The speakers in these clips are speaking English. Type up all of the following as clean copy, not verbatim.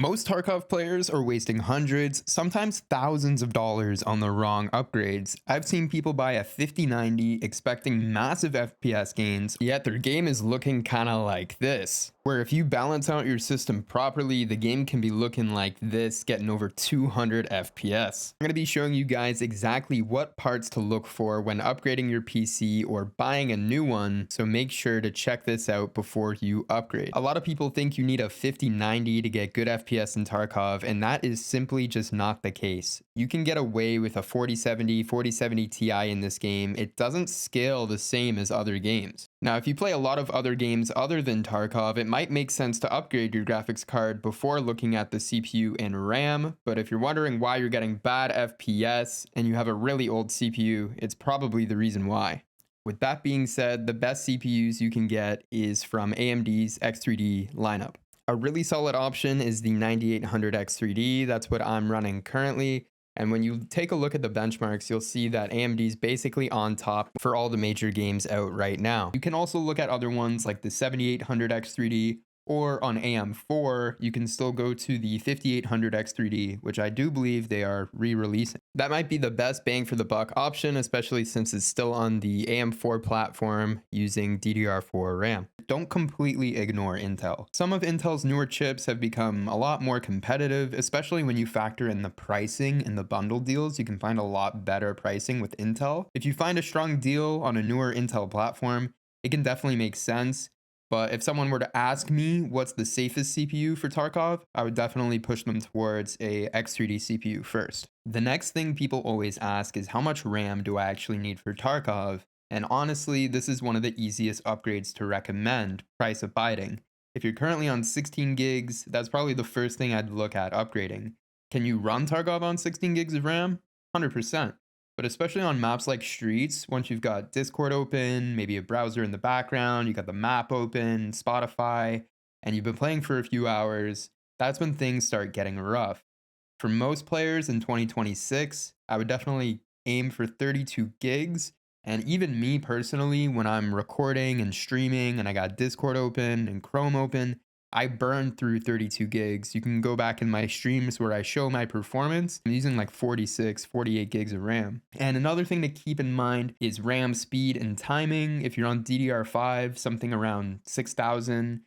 Most Tarkov players are wasting hundreds, sometimes thousands of dollars on the wrong upgrades. I've seen people buy a 5090 expecting massive FPS gains, yet their game is looking kinda like this. Where if you balance out your system properly, the game can be looking like this, getting over 200 FPS. I'm going to be showing you guys exactly what parts to look for when upgrading your PC or buying a new one, so make sure to check this out before you upgrade. A lot of people think you need a 5090 to get good FPS in Tarkov, and that is simply just not the case. You can get away with a 4070 Ti in this game. It doesn't scale the same as other games. Now, if you play a lot of other games other than Tarkov, it might make sense to upgrade your graphics card before looking at the CPU and RAM, but if you're wondering why you're getting bad FPS and you have a really old CPU, it's probably the reason why. With that being said, the best CPUs you can get is from AMD's X3D lineup. A really solid option is the 9800 X3D, that's what I'm running currently. And when you take a look at the benchmarks, you'll see that AMD is basically on top for all the major games out right now. You can also look at other ones like the 7800 X3D, or on AM4, you can still go to the 5800 X3D, which I do believe they are re-releasing. That might be the best bang for the buck option, especially since it's still on the AM4 platform using DDR4 RAM. Don't completely ignore Intel. Some of Intel's newer chips have become a lot more competitive, especially when you factor in the pricing and the bundle deals. You can find a lot better pricing with Intel. If you find a strong deal on a newer Intel platform, it can definitely make sense. But if someone were to ask me what's the safest CPU for Tarkov, I would definitely push them towards a X3D CPU first. The next thing people always ask is how much RAM do I actually need for Tarkov? And honestly, this is one of the easiest upgrades to recommend, price abiding. If you're currently on 16 gigs, that's probably the first thing I'd look at upgrading. Can you run Tarkov on 16 gigs of RAM? 100%. But especially on maps like Streets, once you've got Discord open, maybe a browser in the background, you got the map open, Spotify, and you've been playing for a few hours, that's when things start getting rough. For most players in 2026, I would definitely aim for 32 gigs. And even me personally, when I'm recording and streaming and I got Discord open and Chrome open, I burn through 32 gigs. You can go back in my streams where I show my performance. I'm using like 46, 48 gigs of RAM. And another thing to keep in mind is RAM speed and timing. If you're on DDR5, something around 6000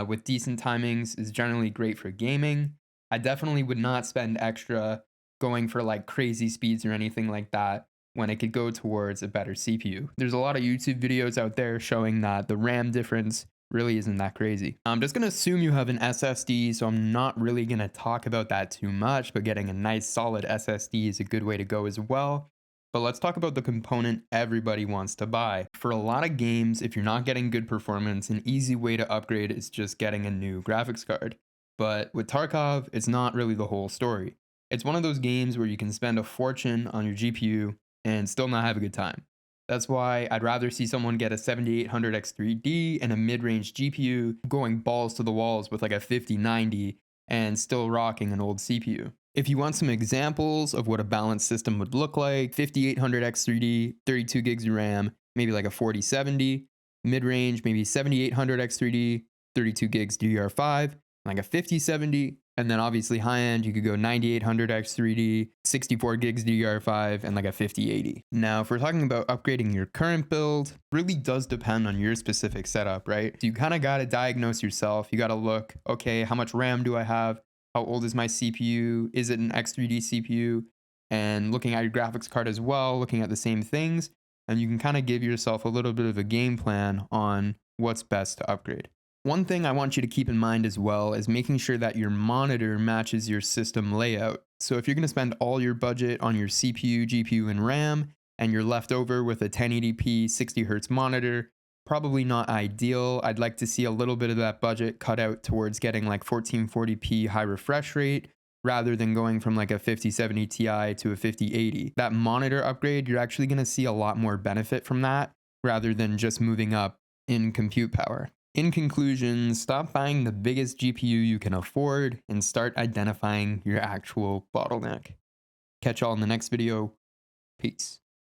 with decent timings is generally great for gaming. I definitely would not spend extra going for like crazy speeds or anything like that when it could go towards a better CPU. There's a lot of YouTube videos out there showing that the RAM difference really isn't that crazy. I'm just gonna assume you have an SSD, so I'm not really gonna talk about that too much, but getting a nice solid SSD is a good way to go as well. But let's talk about the component everybody wants to buy. For a lot of games, if you're not getting good performance, an easy way to upgrade is just getting a new graphics card. But with Tarkov, it's not really the whole story. It's one of those games where you can spend a fortune on your GPU and still not have a good time. That's why I'd rather see someone get a 7800 X3D and a mid-range GPU going balls to the walls with like a 5090 and still rocking an old CPU. If you want some examples of what a balanced system would look like, 5800 X3D, 32 gigs of RAM, maybe like a 4070, mid-range, maybe 7800 X3D, 32 gigs DDR5, like a 5070, and then obviously high-end, you could go 9800 X3D, 64 gigs DDR5, and like a 5080. Now, if we're talking about upgrading your current build, really does depend on your specific setup, right? So you kind of got to diagnose yourself. You got to look, okay, how much RAM do I have? How old is my CPU? Is it an X3D CPU? And looking at your graphics card as well, looking at the same things, and you can kind of give yourself a little bit of a game plan on what's best to upgrade. One thing I want you to keep in mind as well is making sure that your monitor matches your system layout. So if you're going to spend all your budget on your CPU, GPU, and RAM, and you're left over with a 1080p 60Hz monitor, probably not ideal. I'd like to see a little bit of that budget cut out towards getting like 1440p high refresh rate, rather than going from like a 5070 Ti to a 5080. That monitor upgrade, you're actually going to see a lot more benefit from that, rather than just moving up in compute power. In conclusion, stop buying the biggest GPU you can afford and start identifying your actual bottleneck. Catch y'all in the next video. Peace.